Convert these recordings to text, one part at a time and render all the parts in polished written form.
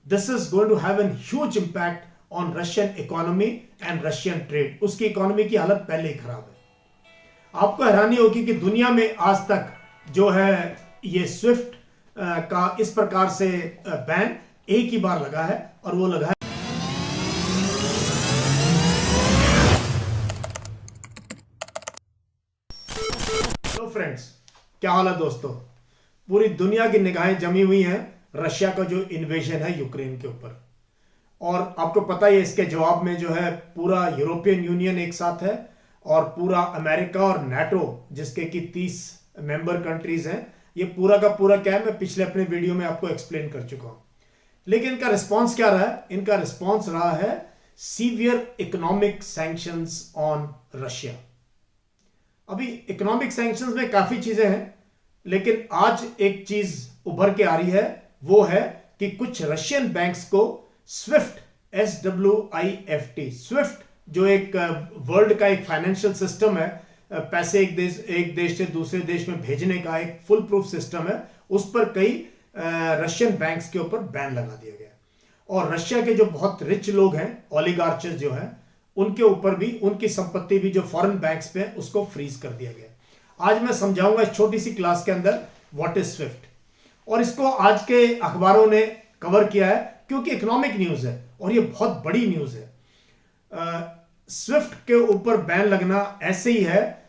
This is going to have an huge impact on Russian economy and Russian trade. उसकी economy की हालत पहले ही खराब है। आपको हैरानी होगी कि दुनिया में आज तक जो है ये स्विफ्ट का इस प्रकार से बैन एक ही बार लगा है, और वो लगा है हेलो फ्रेंड्स, क्या हाल है दोस्तों। पूरी दुनिया की निगाहें जमी हुई हैं रशिया का जो इन्वेजन है यूक्रेन के ऊपर। और आपको पता ही है इसके जवाब में जो है पूरा यूरोपियन यूनियन एक साथ है, और पूरा अमेरिका और नाटो जिसके कि 30 मेंबर कंट्रीज हैं, ये पूरा का पूरा क्या है मैं पिछले अपने वीडियो में आपको एक्सप्लेन कर चुका हूं। लेकिन इनका रिस्पॉन्स क्या रहा है? इनका रिस्पॉन्स रहा है severe economic sanctions on Russia. अभी इकोनॉमिक सैंक्शंस में काफी चीजें हैं, लेकिन आज एक चीज उभर के आ रही है, वो है कि कुछ रशियन बैंक्स को स्विफ्ट SWIFT स्विफ्ट जो एक वर्ल्ड का एक फाइनेंशियल सिस्टम है, पैसे एक देश से दूसरे देश में भेजने का एक फुल प्रूफ सिस्टम है, उस पर कई रशियन बैंक्स के ऊपर बैन लगा दिया गया। और रशिया के जो बहुत रिच लोग हैं, ओलिगार्चेस जो हैं, उनके ऊपर भी उनकी संपत्ति भी जो फॉरेन बैंक्स पे है उसको फ्रीज कर दिया गया। आज मैं समझाऊंगा इस छोटी सी क्लास के अंदर व्हाट इज स्विफ्ट, और इसको आज के अखबारों ने कवर किया है क्योंकि इकोनॉमिक न्यूज है और ये बहुत बड़ी न्यूज है। स्विफ्ट के ऊपर बैन लगना ऐसे ही है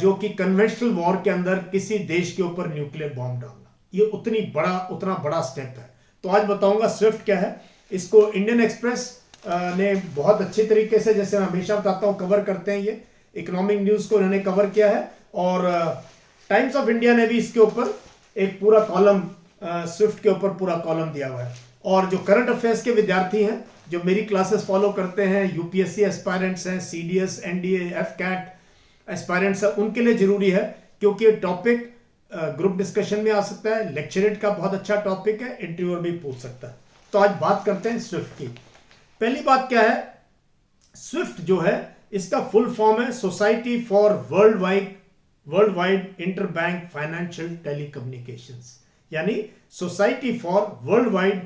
जो कि कन्वेंशनल वॉर के अंदर किसी देश के ऊपर न्यूक्लियर बॉम्ब डालना, ये उतना बड़ा स्टेप है। तो आज बताऊंगा स्विफ्ट क्या है। इसको इंडियन एक्सप्रेस ने बहुत अच्छे तरीके से, जैसे मैं हमेशा बताता हूं, कवर करते हैं। ये इकोनॉमिक न्यूज को इन्होंने कवर किया है, और टाइम्स ऑफ इंडिया ने भी इसके ऊपर एक पूरा कॉलम स्विफ्ट के ऊपर पूरा कॉलम दिया हुआ है। और जो करंट अफेयर्स के विद्यार्थी हैं, जो मेरी क्लासेस फॉलो करते हैं, यूपीएससी एस्पायरेंट्स हैं, सीडीएस, एनडीए, एफकैट एस्पायरेंट्स हैं, उनके लिए जरूरी है, क्योंकि ये टॉपिक ग्रुप डिस्कशन में आ सकता है, लेक्चरेट का बहुत अच्छा टॉपिक है, इंटरव्यूअर भी पूछ सकता है। तो आज बात करते हैं स्विफ्ट की। पहली बात क्या है, स्विफ्ट जो है इसका फुल फॉर्म है society for world wide interbank financial telecommunications, यानी society for world wide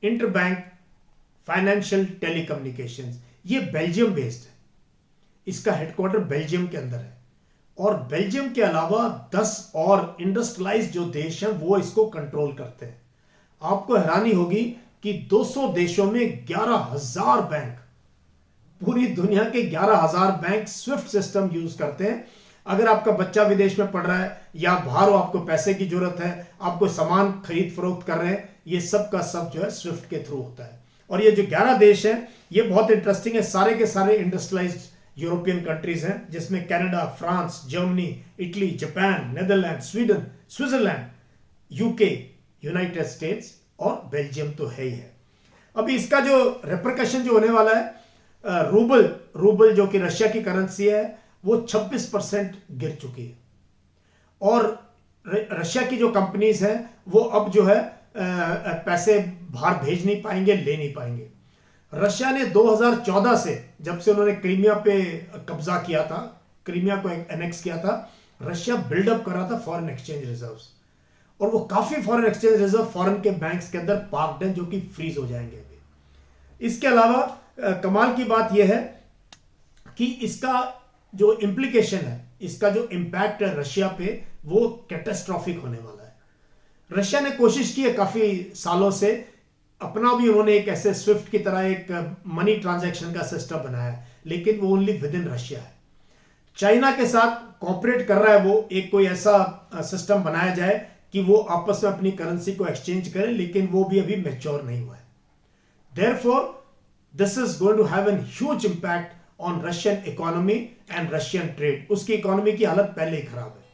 interbank financial telecommunications. ये बेल्जियम बेस्ड है, इसका हेडक्वार्टर बेल्जियम के अंदर है, और बेल्जियम के अलावा 10 और इंडस्ट्रियलाइज्ड जो देश हैं वो इसको कंट्रोल करते हैं। आपको हैरानी होगी कि 200 देशों में 11,000 बैंक, पूरी दुनिया के 11,000 बैंक स्विफ्ट सिस्टम यूज करते हैं। अगर आपका बच्चा विदेश में पढ़ रहा है या बाहर हो, आपको पैसे की जरूरत है, आपको सामान खरीद फरोख्त कर रहे हैं, ये सब का सब जो है स्विफ्ट के थ्रू होता है। और ये जो 11 देश हैं ये बहुत इंटरेस्टिंग है, सारे के सारे इंडस्ट्रियलाइज्ड यूरोपियन कंट्रीज हैं, जिसमें Canada, France, Germany, Italy, Japan, Netherland, Sweden, Switzerland, UK, United states और बेल्जियम तो है ही है। अभी इसका जो रेपरकशन जो होने वाला है, रूबल जो कि रशिया की करेंसी है, वो 26% गिर चुकी है। और रशिया की जो कंपनीज हैं वो अब जो है पैसे बाहर भेज नहीं पाएंगे, ले नहीं पाएंगे। रशिया ने 2014 से, जब से उन्होंने क्रीमिया पे कब्जा किया था, क्रीमिया को एनेक्स किया था, रशिया बिल्डअप कर रहा था फॉरेन एक्सचेंज रिजर्व्स, और वो काफी फॉरेन एक्सचेंज रिजर्व फॉरेन के बैंक्स के अंदर पार्क्ड हैं, जो कि फ्रीज हो जाएंगे अभी। इसके अलावा कमाल की बात यह है कि इसका जो इंप्लीकेशन है, इसका जो इंपैक्ट है रशिया पे, वो कैटास्ट्रॉफिक होने वाला है। रशिया ने कोशिश की है काफी सालों से, अपना भी उन्होंने एक ऐसे स्विफ्ट की तरह एक मनी ट्रांजैक्शन का सिस्टम बनाया है, लेकिन वो ओनली विद इन रशिया है। चाइना के साथ कॉपरेट कर रहा है वो, एक कोई ऐसा सिस्टम बनाया जाए कि वो आपस में अपनी करेंसी को एक्सचेंज करें, लेकिन वो भी अभी मैच्योर नहीं हुआ है। Therefore this is going to have an huge impact on Russian economy and Russian trade. उसकी इकोनॉमी की हालत पहले ही खराब है।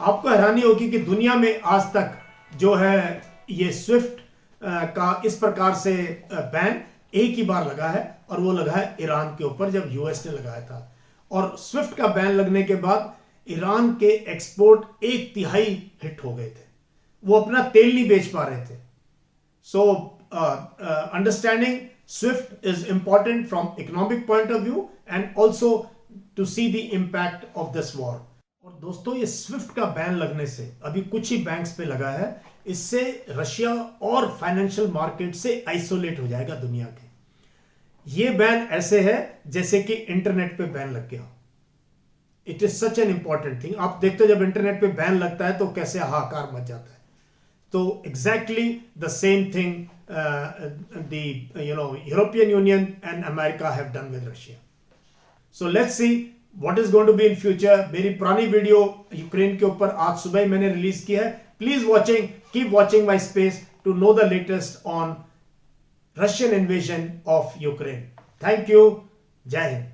आपको हैरानी होगी कि दुनिया में आज तक जो है ये स्विफ्ट का इस प्रकार से बैन एक ही बार लगा है, और वो लगा है ईरान के ऊपर, जब यूएस ने लगाया था। और स्विफ्ट का बैन लगने के बाद ईरान के एक्सपोर्ट 1/3 हिट हो गए थे, वो अपना तेल नहीं बेच पा रहे थे। So understanding SWIFT is important from economic point of view and also to see the impact of this war. और दोस्तों, ये स्विफ्ट का बैन लगने से अभी कुछ ही बैंक्स पे लगा है, इससे रशिया और फाइनेंशियल मार्केट से आइसोलेट हो जाएगा दुनिया के। ये बैन ऐसे है जैसे कि इंटरनेट पे बैन लग गया। It is such an important thing. आप देखते हो जब इंटरनेट पे बैन लगता है तो कैसे हाहाकार मच जाता है। तो exactly the same thing the European Union and America have done with Russia. So let's see what is going to be in future. मेरी पुरानी वीडियो यूक्रेन के ऊपर आज सुबह ही मैंने रिलीज किया है। Please watching, keep watching my space to know the latest on Russian invasion of Ukraine. Thank you. Jai Hind.